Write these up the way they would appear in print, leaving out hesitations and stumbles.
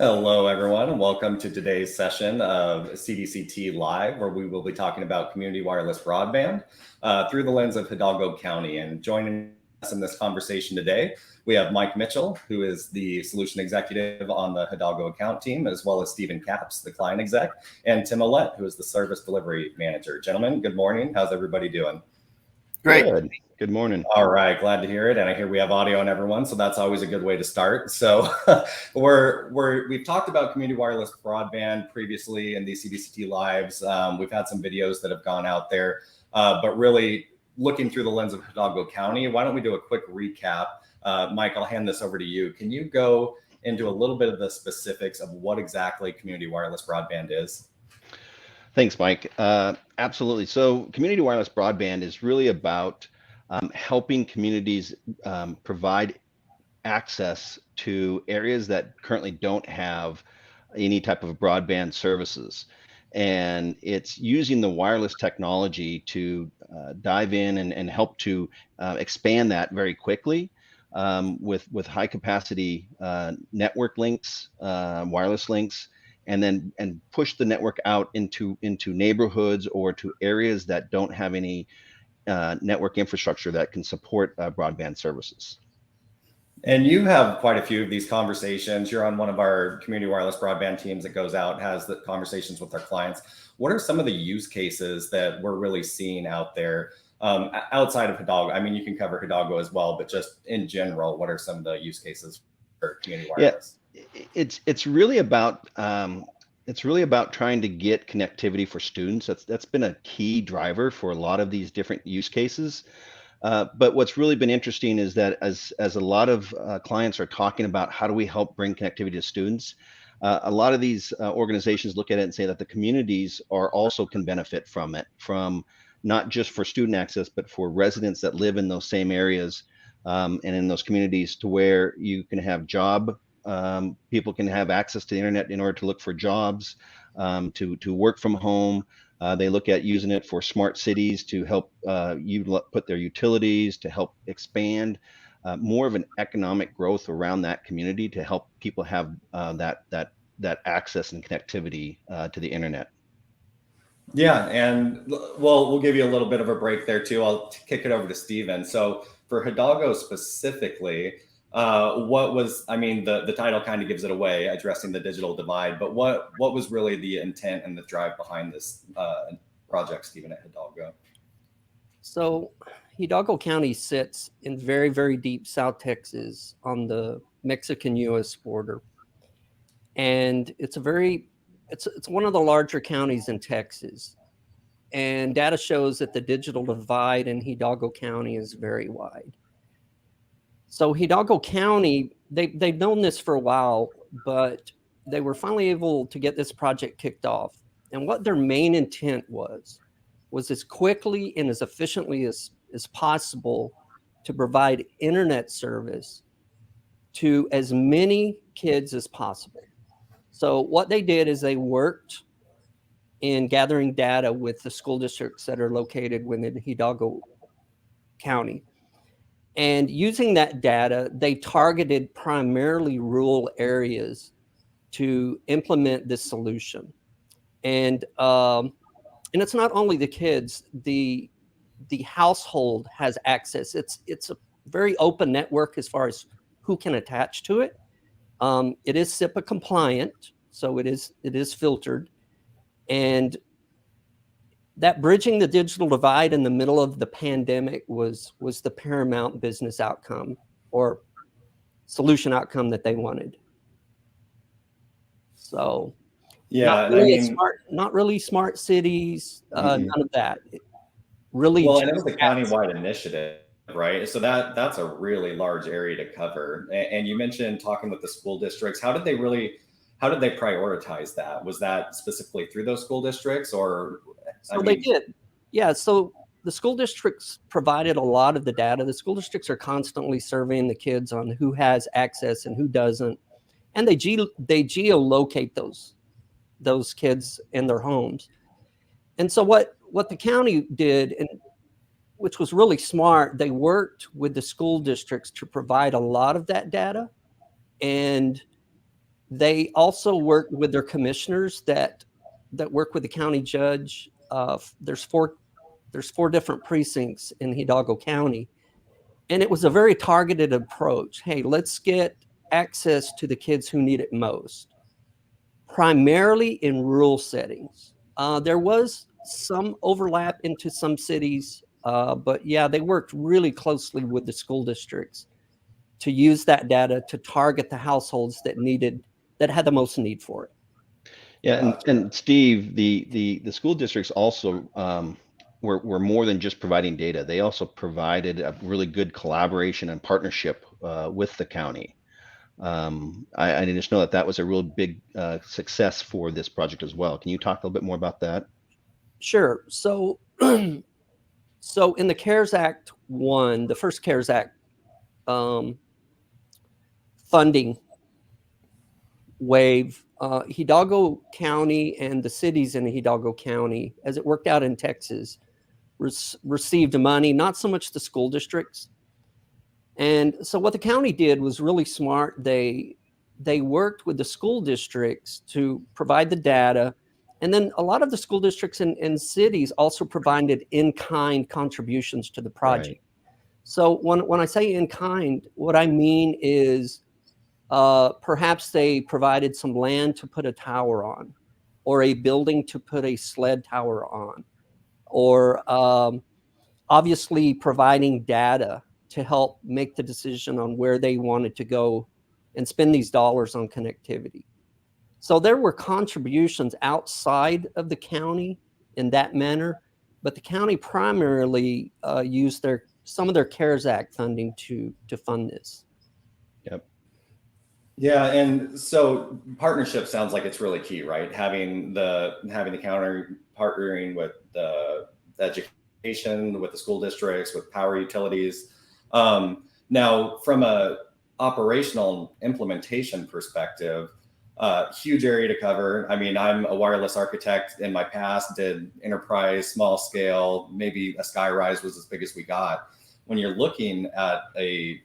Hello, everyone, and welcome to today's session of CDCT Live, where we will be talking about community wireless broadband through the lens of Hidalgo County. And joining us in this conversation today, we have Mike Mitchell, who is the solution executive on the Hidalgo account team, as well as Stephen Capps, the client exec, and Tim Ouellette, who is the service delivery manager. Gentlemen, good morning. How's everybody doing? Great. Good morning. All right, glad to hear it. And I hear we have audio on everyone, so that's always a good way to start. So we've talked about community wireless broadband previously in these CDCT lives. We've had some videos that have gone out there, but really looking through the lens of Hidalgo County, why don't we do a quick recap? Mike, I'll hand this over to you. Can you go into a little bit of the specifics of what exactly community wireless broadband is? Thanks, Mike. Absolutely. So community wireless broadband is really about helping communities provide access to areas that currently don't have any type of broadband services. And it's using the wireless technology to dive in and help to expand that very quickly with high capacity network links, wireless links, and push the network out into neighborhoods or to areas that don't have any network infrastructure that can support broadband services. And you have quite a few of these conversations. You're on one of our community wireless broadband teams that goes out, has the conversations with our clients. What are some of the use cases that we're really seeing out there outside of Hidalgo? I mean, you can cover Hidalgo as well, but just in general, what are some of the use cases for community wireless? Yeah, it's really about trying to get connectivity for students. That's been a key driver for a lot of these different use cases. But what's really been interesting is that as a lot of clients are talking about how do we help bring connectivity to students, a lot of these organizations look at it and say that the communities are also can benefit from it, from not just for student access, but for residents that live in those same areas and in those communities, to where you can have people can have access to the internet in order to look for jobs, to work from home. They look at using it for smart cities to help put their utilities, to help expand more of an economic growth around that community, to help people have that access and connectivity to the internet. Yeah, and we'll give you a little bit of a break there too. I'll kick it over to Stephen. So for Hidalgo specifically, the title kind of gives it away, addressing the digital divide, but what was really the intent and the drive behind this project, Stephen, at Hidalgo? So Hidalgo County sits in very, very deep South Texas on the Mexican-US border. And it's one of the larger counties in Texas. And data shows that the digital divide in Hidalgo County is very wide. So Hidalgo County, they've known this for a while, but they were finally able to get this project kicked off. And what their main intent was as quickly and as efficiently as possible to provide internet service to as many kids as possible. So what they did is they worked in gathering data with the school districts that are located within Hidalgo County. And using that data, they targeted primarily rural areas to implement this solution. And it's not only the kids, the household has access. It's a very open network as far as who can attach to it. It is SIPA compliant, so it is filtered. And that bridging the digital divide in the middle of the pandemic was the paramount business outcome or solution outcome that they wanted. So yeah, not really smart cities, none of that. Really, well, and it was a countywide initiative, right? So that's a really large area to cover. And you mentioned talking with the school districts. How did they prioritize that? Was that specifically through those school districts, or? They did. Yeah. So the school districts provided a lot of the data. The school districts are constantly surveying the kids on who has access and who doesn't. And they geolocate those kids in their homes. And so what the county did, and which was really smart, they worked with the school districts to provide a lot of that data. And They also work with their commissioners that work with the county judge. There's four different precincts in Hidalgo County, and it was a very targeted approach. Hey, let's get access to the kids who need it most, primarily in rural settings. There was some overlap into some cities, but yeah, they worked really closely with the school districts to use that data to target the households that had the most need for it. Yeah, and Steve, the school districts also were more than just providing data. They also provided a really good collaboration and partnership with the county. I just know that that was a real big success for this project as well. Can you talk a little bit more about that? Sure. So, so in the CARES Act the first CARES Act funding wave, Hidalgo County and the cities in Hidalgo County, as it worked out in Texas, received money, not so much the school districts. And so what the county did was really smart. They worked with the school districts to provide the data. And then a lot of the school districts and cities also provided in-kind contributions to the project. Right. So when I say in-kind, what I mean is perhaps they provided some land to put a tower on, or a building to put a sled tower on, or obviously providing data to help make the decision on where they wanted to go and spend these dollars on connectivity. So there were contributions outside of the county in that manner, but the county primarily used some of their CARES Act funding to fund this. Yep. Yeah, and so partnership sounds like it's really key, right? Having the county partnering with the education, with the school districts, with power utilities. Now, from a operational implementation perspective, huge area to cover. I mean, I'm a wireless architect in my past, did enterprise, small scale, maybe a skyrise was as big as we got. When you're looking at a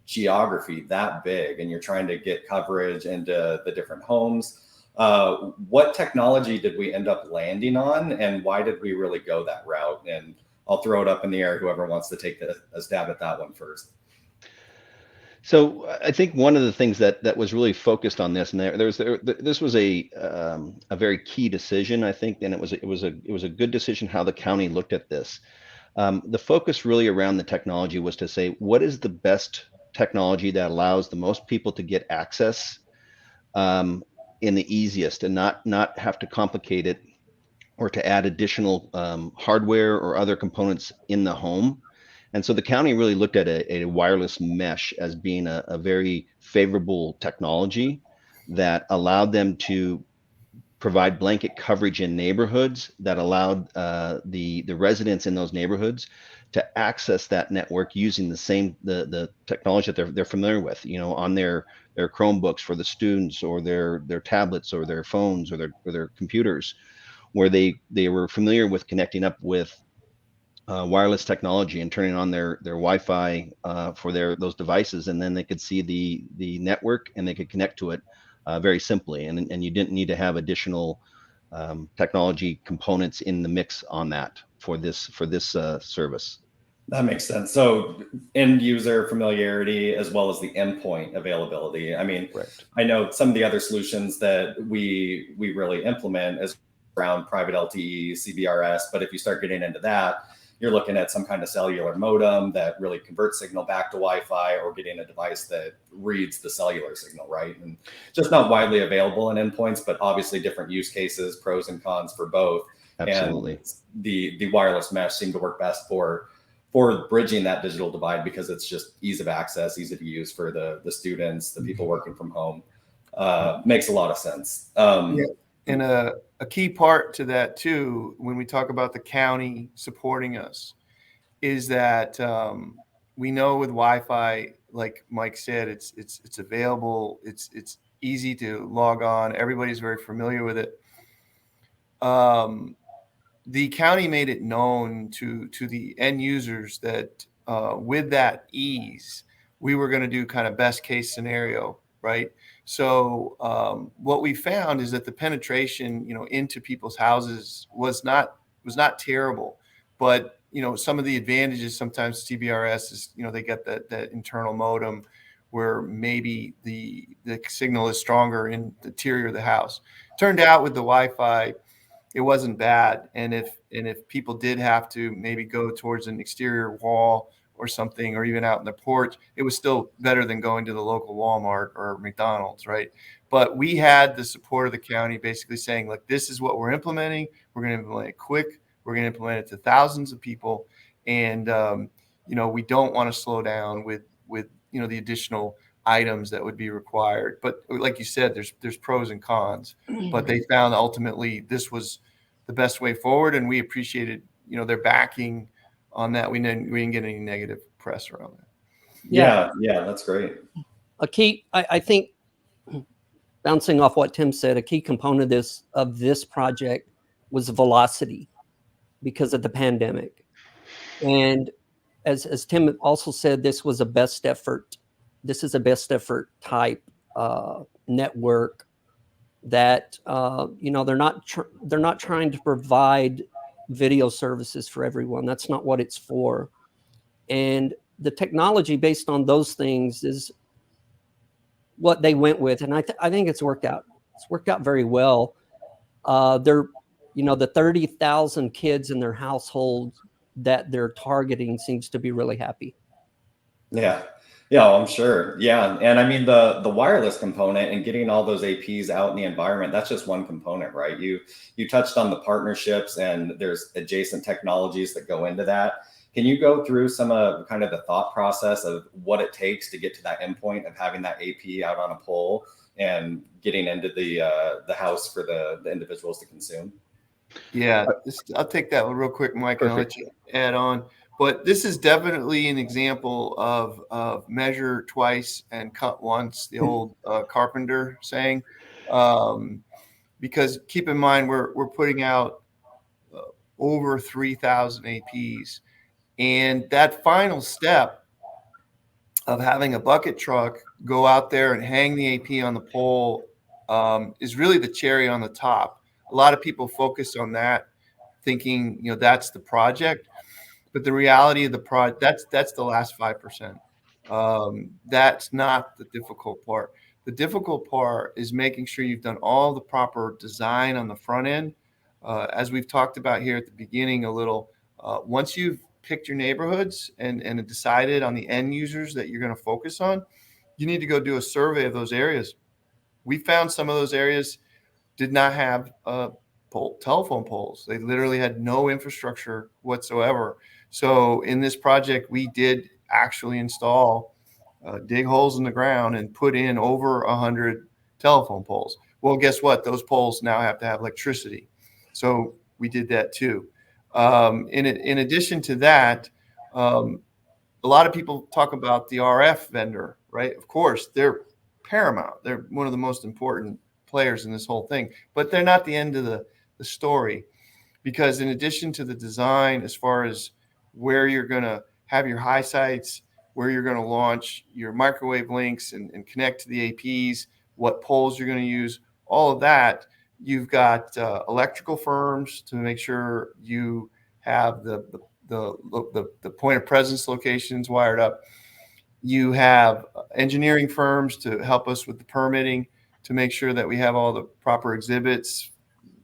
geography that big and you're trying to get coverage into the different homes, what technology did we end up landing on, and why did we really go that route? And I'll throw it up in the air, whoever wants to take a stab at that one first. So I think one of the things that was really focused on this, and this was a very key decision, I think, and it was a good decision how the county looked at this. The focus really around the technology was to say, what is the best technology that allows the most people to get access in the easiest, and not have to complicate it or to add additional hardware or other components in the home. And so the county really looked at a wireless mesh as being a very favorable technology that allowed them to provide blanket coverage in neighborhoods, that allowed the residents in those neighborhoods to access that network using the technology that they're familiar with, on their Chromebooks for the students, or their tablets, or their phones, or their computers, where they were familiar with connecting up with wireless technology and turning on their Wi-Fi for those devices, and then they could see the network and they could connect to it very simply, and you didn't need to have additional technology components in the mix on that for this service. That makes sense. So end user familiarity as well as the endpoint availability. I mean, Correct. I know some of the other solutions that we really implement is around private LTE, CBRS, but if you start getting into that, you're looking at some kind of cellular modem that really converts signal back to Wi-Fi, or getting a device that reads the cellular signal, right? And just not widely available in endpoints, but obviously different use cases, pros and cons for both. Absolutely. And the wireless mesh seemed to work best for bridging that digital divide, because it's just ease of access, easy to use for the students, the people working from home. Makes a lot of sense. Yeah. And a key part to that too, when we talk about the county supporting us, is that we know with Wi-Fi, like Mike said, it's available, it's easy to log on, everybody's very familiar with it. The county made it known to the end users that with that ease, we were going to do kind of best case scenario right? So what we found is that the penetration, into people's houses was not terrible, but some of the advantages sometimes TBRS is, they get that internal modem where maybe the signal is stronger in the interior of the house. Turned out with the Wi-Fi, it wasn't bad. And if people did have to maybe go towards an exterior wall or something, or even out in the porch, it was still better than going to the local Walmart or McDonald's, right? But we had the support of the county basically saying, look, this is what we're implementing. We're going to implement it quick. We're going to implement it to thousands of people. And, we don't want to slow down with the additional items that would be required. But like you said, there's pros and cons, but they found ultimately this was the best way forward. And we appreciated, their backing on that. We didn't get any negative press around that. Yeah, that's great. A key, I think, bouncing off what Tim said, a key component of this project was velocity because of the pandemic. And as Tim also said, this was a best effort. This is a best effort type network that they're not trying to provide video services for everyone. That's not what it's for. And the technology based on those things is what they went with, and I think it's worked out. It's worked out very well. They're the 30,000 kids in their household that they're targeting seems to be really happy. Yeah, I'm sure. Yeah, and I mean the wireless component and getting all those APs out in the environment, that's just one component, right? You touched on the partnerships, and there's adjacent technologies that go into that. Can you go through some of kind of the thought process of what it takes to get to that endpoint of having that AP out on a pole and getting into the house for the individuals to consume? Yeah, I'll take that one real quick, Mike, and I'll let you add on. But this is definitely an example of measure twice and cut once, the old carpenter saying. Because keep in mind, we're putting out over 3,000 APs. And that final step of having a bucket truck go out there and hang the AP on the pole is really the cherry on the top. A lot of people focus on that, thinking, that's the project. But the reality of the project, that's the last 5%. That's not the difficult part. The difficult part is making sure you've done all the proper design on the front end. As we've talked about here at the beginning a little, once you've picked your neighborhoods and decided on the end users that you're going to focus on, you need to go do a survey of those areas. We found some of those areas did not have telephone poles. They literally had no infrastructure whatsoever. So in this project, we did actually install, dig holes in the ground and put in over 100 telephone poles. Well, guess what? Those poles now have to have electricity. So we did that too. In addition to that, a lot of people talk about the RF vendor, right? Of course, they're paramount. They're one of the most important players in this whole thing, but they're not the end of the story, because in addition to the design, as far as where you're going to have your high sites, where you're going to launch your microwave links and connect to the APs, what poles you're going to use, all of that, you've got electrical firms to make sure you have the point of presence locations wired up. You have engineering firms to help us with the permitting, to make sure that we have all the proper exhibits.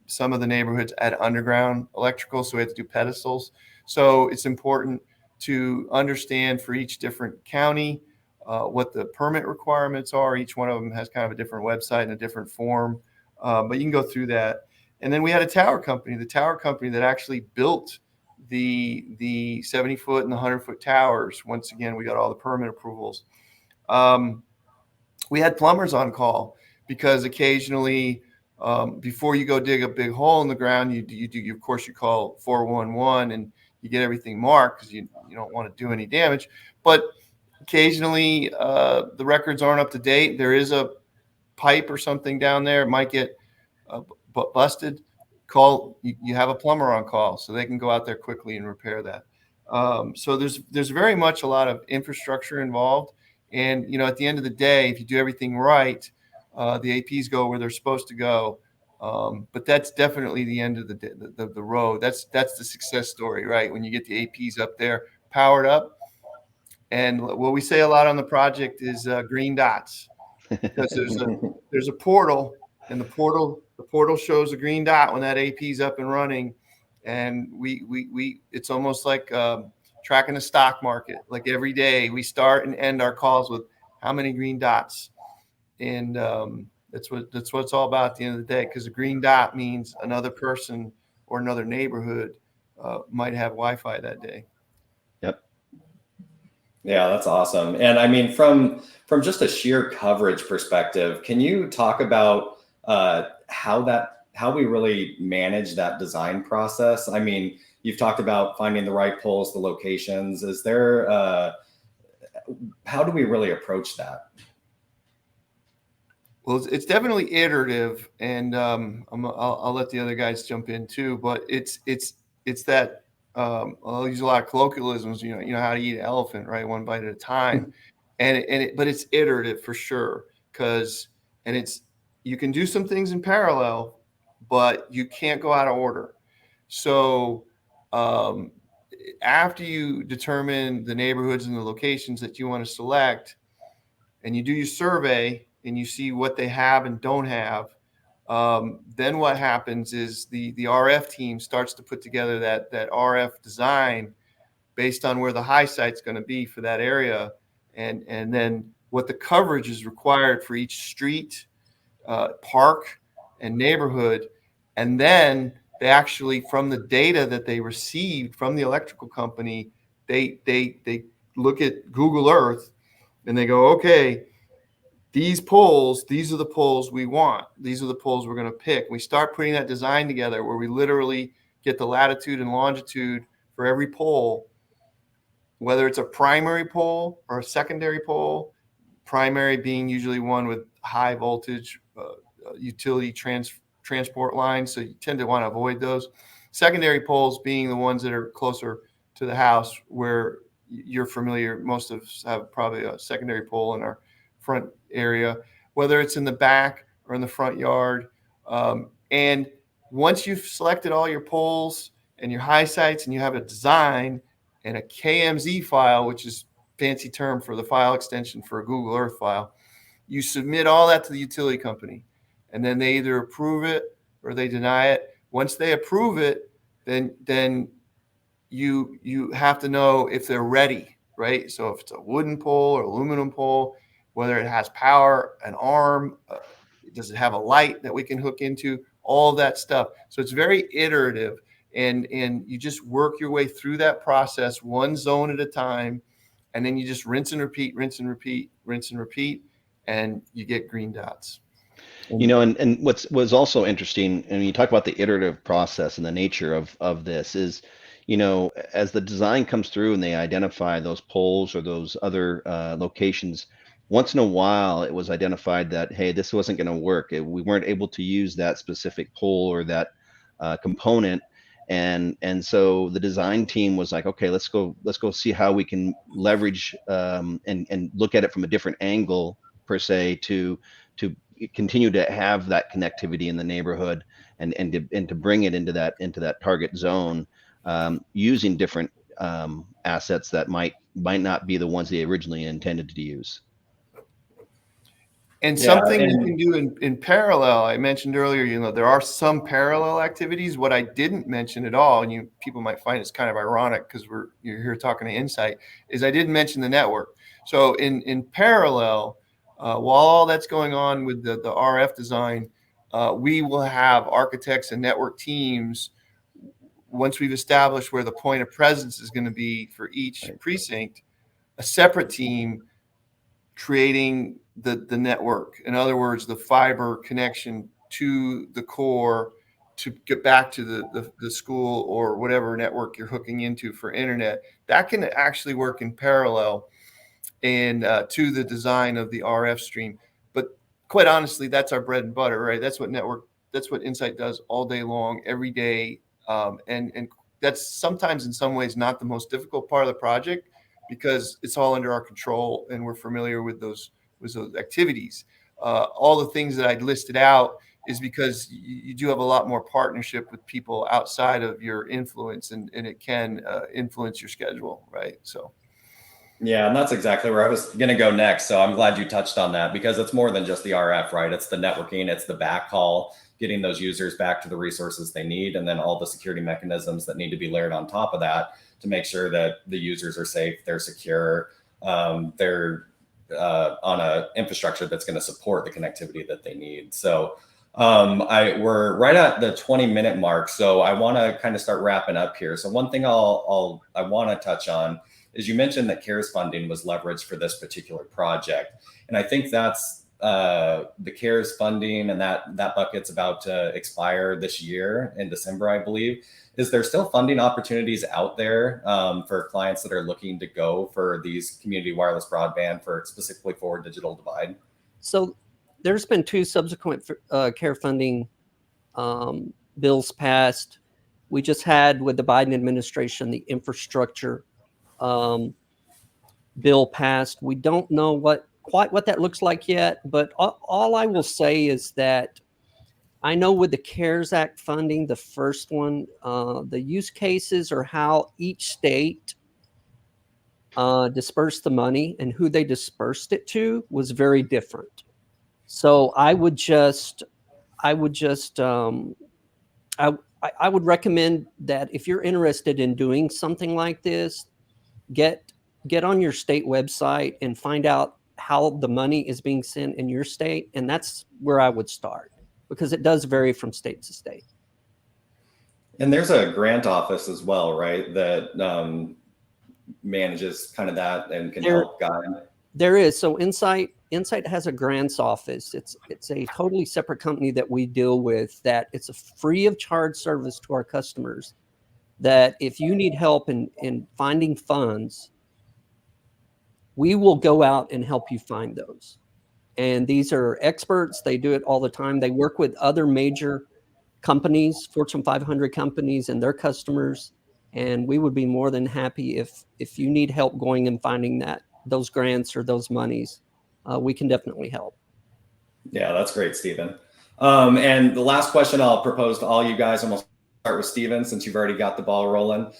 Some of the neighborhoods add underground electrical, so we have to do pedestals. So it's important to understand for each different county what the permit requirements are. Each one of them has kind of a different website and a different form, but you can go through that. And then we had a tower company, that actually built the 70-foot and the 100-foot towers. Once again, we got all the permit approvals. We had plumbers on call, because occasionally, before you go dig a big hole in the ground, you of course you call 411 and you get everything marked, because you don't want to do any damage. But occasionally the records aren't up to date. There is a pipe or something down there, it might get busted. You have a plumber on call, so they can go out there quickly and repair that. So there's very much a lot of infrastructure involved, And, you know, at the end of the day, if you do everything right, the APs go where they're supposed to go. But that's definitely the end of the road. That's the success story, right? When you get the APs up there, powered up. And what we say a lot on the project is green dots, because there's a portal, and the portal shows a green dot when that AP is up and running. And we it's almost like tracking the stock market. Like every day we start and end our calls with how many green dots. And that's what it's all about at the end of the day, because a green dot means another person or another neighborhood might have Wi-Fi that day. Yep. Yeah, that's awesome. And I mean, from just a sheer coverage perspective, can you talk about how we really manage that design process? I mean, you've talked about finding the right poles, the locations. Is there how do we really approach that? Well, it's definitely iterative, and I'll let the other guys jump in too. But it's that I'll use a lot of colloquialisms. You know how to eat an elephant, right? One bite at a time, but it's iterative for sure. You can do some things in parallel, but you can't go out of order. So after you determine the neighborhoods and the locations that you want to select, and you do your survey, and you see what they have and don't have, then what happens is the RF team starts to put together that RF design based on where the high site's going to be for that area, and then what the coverage is required for each street, park, and neighborhood. And then they actually, from the data that they received from the electrical company, they look at Google Earth and they go, okay, these poles, these are the poles we want. These are the poles we're going to pick. We start putting that design together where we literally get the latitude and longitude for every pole, whether it's a primary pole or a secondary pole, primary being usually one with high voltage utility transport lines. So you tend to want to avoid those. Secondary poles being the ones that are closer to the house, where you're familiar. Most of us have probably a secondary pole in our front area, whether it's in the back or in the front yard. And once you've selected all your poles and your high sites, and you have a design and a KMZ file, which is fancy term for the file extension for a Google Earth file, you submit all that to the utility company, and then they either approve it or they deny it. Once they approve it, then you have to know if they're ready, right? So if it's a wooden pole or aluminum pole, whether it has power, an arm, does it have a light that we can hook into, all of that stuff. So it's very iterative, and you just work your way through that process one zone at a time, and then you just rinse and repeat, rinse and repeat, rinse and repeat, and you get green dots. You know, and was also interesting, and you talk about the iterative process and the nature of this is, you know, as the design comes through and they identify those poles or those other locations, once in a while it was identified that, hey, this wasn't going to work. We weren't able to use that specific pole or that component. And so the design team was like, okay, let's go see how we can leverage and look at it from a different angle per se to continue to have that connectivity in the neighborhood and to bring it into that target zone, using different assets that might not be the ones they originally intended to use. And something you can do in parallel, I mentioned earlier, you know, there are some parallel activities. What I didn't mention at all, and people might find it's kind of ironic because you're here talking to Insight, is I didn't mention the network. So in parallel, while all that's going on with the RF design, we will have architects and network teams. Once we've established where the point of presence is going to be for each precinct, a separate team creating the network. In other words, the fiber connection to the core to get back to the school or whatever network you're hooking into for internet. That can actually work in parallel and to the design of the RF stream. But quite honestly, that's our bread and butter, right? That's what Insight does all day long, every day. And that's sometimes in some ways not the most difficult part of the project, because it's all under our control and we're familiar with those activities. All the things that I listed out is because you do have a lot more partnership with people outside of your influence, and it can influence your schedule, right? So. Yeah, and that's exactly where I was going to go next. So I'm glad you touched on that, because it's more than just the RF, right? It's the networking, it's the backhaul, getting those users back to the resources they need, and then all the security mechanisms that need to be layered on top of that to make sure that the users are safe, they're secure, they're on a infrastructure that's going to support the connectivity that they need. So we're right at the 20-minute mark, so I want to kind of start wrapping up here. So one thing I want to touch on is, you mentioned that CARES funding was leveraged for this particular project, and I think that's the CARES funding, and that bucket's about to expire this year in December, I believe. Is there still funding opportunities out there for clients that are looking to go for these community wireless broadband specifically for digital divide? So there's been 2 subsequent CARE funding bills passed. We just had, with the Biden administration, the infrastructure bill passed. We don't know quite what that looks like yet, but all I will say is that I know with the CARES Act funding, the first one, the use cases or how each state dispersed the money and who they dispersed it to was very different. So I would recommend that if you're interested in doing something like this, get on your state website and find out how the money is being sent in your state. And that's where I would start, because it does vary from state to state. And there's a grant office as well, right, that manages kind of that and can help guide. There is. So Insight has a grants office. It's a totally separate company that we deal with, that it's a free of charge service to our customers, that if you need help in finding funds, we will go out and help you find those. And these are experts. They do it all the time. They work with other major companies, Fortune 500 companies, and their customers. And we would be more than happy if you need help going and finding those grants or those monies. We can definitely help. Yeah, that's great, Stephen. And the last question I'll propose to all you guys, and we'll start with Stephen since you've already got the ball rolling.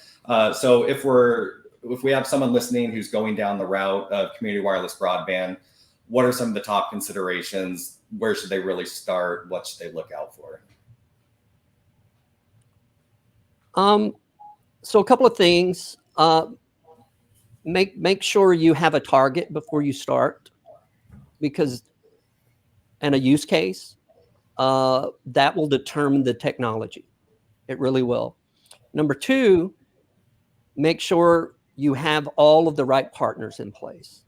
So if we have someone listening who's going down the route of community wireless broadband, what are some of the top considerations? Where should they really start? What should they look out for? So a couple of things. Make sure you have a target before you start, and a use case that will determine the technology. It really will. Number 2, make sure you have all of the right partners in place.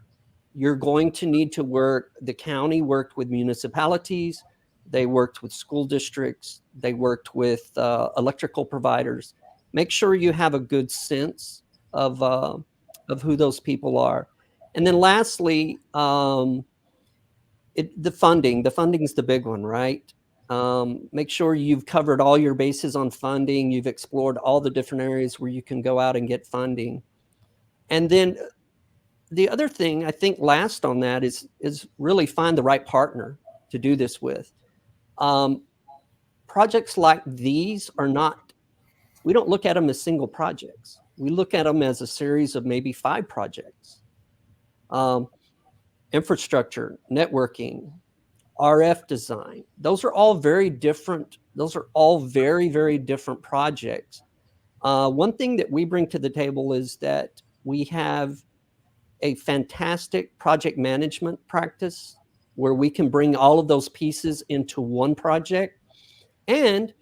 You're going to need to work. The county worked with municipalities. They worked with school districts. They worked with electrical providers. Make sure you have a good sense of who those people are. And then lastly, the funding. The funding is the big one, right? Make sure you've covered all your bases on funding. You've explored all the different areas where you can go out and get funding. And then the other thing, I think, last on that is really find the right partner to do this with. Projects like these we don't look at them as single projects. We look at them as a series of maybe 5 projects. Infrastructure, networking, RF design. Those are all very different. Those are all very, very different projects. One thing that we bring to the table is that we have a fantastic project management practice where we can bring all of those pieces into one project. And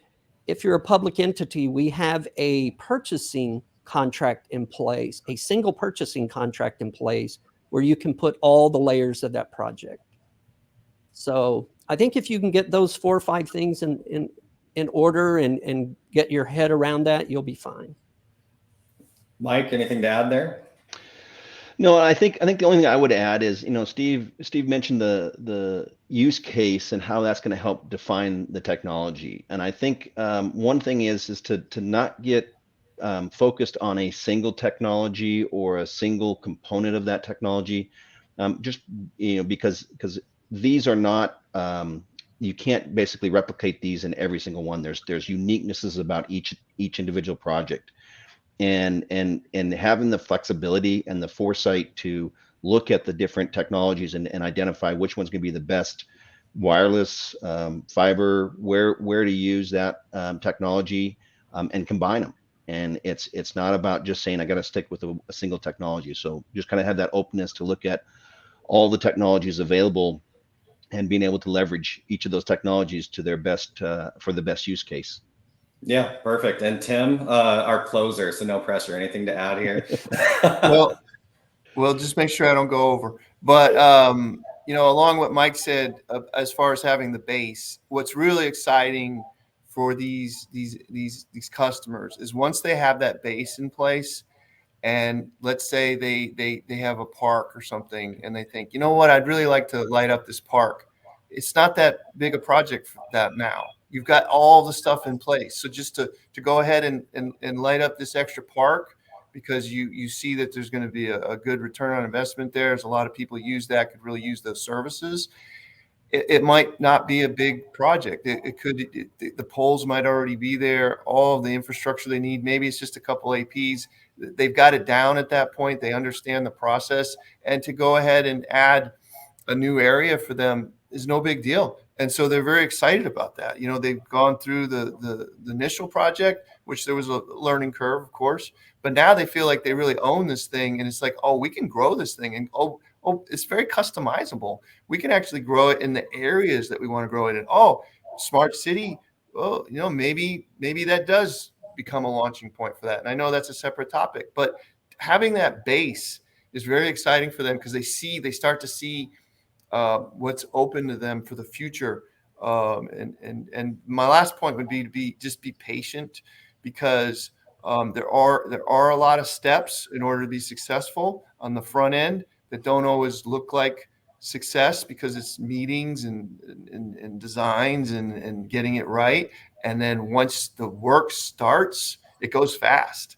if you're a public entity, we have a purchasing contract in place, a single purchasing contract in place where you can put all the layers of that project. So I think if you can get those 4 or 5 things in order and get your head around that, you'll be fine. Mike, anything to add there? No, I think the only thing I would add is, Steve mentioned the use case and how that's going to help define the technology. And I think one thing is to not get focused on a single technology or a single component of that technology, just, because these are not, you can't basically replicate these in every single one. There's uniquenesses about each individual project, and having the flexibility and the foresight to look at the different technologies and identify which one's going to be the best wireless, fiber, where to use that technology, and combine them. And it's not about just saying I got to stick with a single technology. So just kind of have that openness to look at all the technologies available and being able to leverage each of those technologies to their best, for the best use case. Yeah, perfect. And Tim, our closer, so no pressure. Anything to add here? Well, just make sure I don't go over. But along what Mike said, as far as having the base, what's really exciting for these customers is once they have that base in place, and let's say they have a park or something, and they think, you know what, I'd really like to light up this park. It's not that big a project for that now. You've got all the stuff in place. So just to go ahead and light up this extra park, because you see that there's going to be a good return on investment there. There's a lot of people use that, could really use those services. It might not be a big project. The poles might already be there, all of the infrastructure they need. Maybe it's just a couple APs. They've got it down at that point. They understand the process, and to go ahead and add a new area for them is no big deal. And so they're very excited about that. They've gone through the initial project, which there was a learning curve, of course, but now they feel like they really own this thing. And it's like, oh, we can grow this thing. And oh, it's very customizable. We can actually grow it in the areas that we want to grow it in. Oh, smart city. Oh, maybe that does become a launching point for that. And I know that's a separate topic, but having that base is very exciting for them, because they start to see what's open to them for the future. And my last point would be to be patient, because there are a lot of steps in order to be successful on the front end that don't always look like success, because it's meetings and designs and getting it right. And then once the work starts, it goes fast.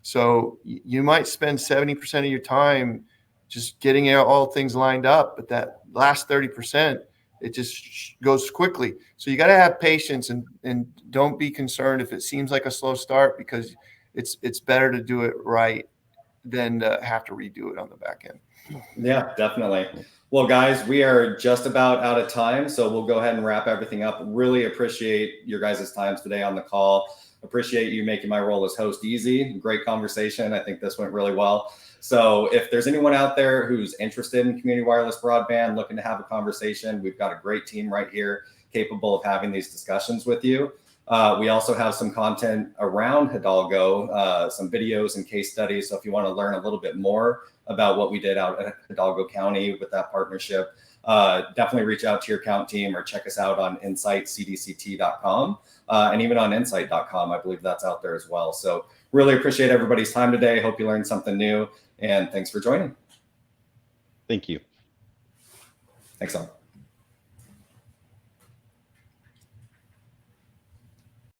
So you might spend 70% of your time just getting all things lined up, but that last 30%, it just goes quickly. So you got to have patience, and don't be concerned if it seems like a slow start, because it's better to do it right than to have to redo it on the back end. Yeah, definitely. Well, guys, we are just about out of time, so we'll go ahead and wrap everything up. Really appreciate your guys' time today on the call. Appreciate you making my role as host easy. Great conversation. I think this went really well. So if there's anyone out there who's interested in community wireless broadband, looking to have a conversation, we've got a great team right here capable of having these discussions with you. We also have some content around Hidalgo, some videos and case studies. So if you want to learn a little bit more about what we did out at Hidalgo County with that partnership, definitely reach out to your account team or check us out on insightcdct.com, and even on insight.com. I believe that's out there as well. So really appreciate everybody's time today. Hope you learned something new, and thanks for joining. Thank you. Thanks all.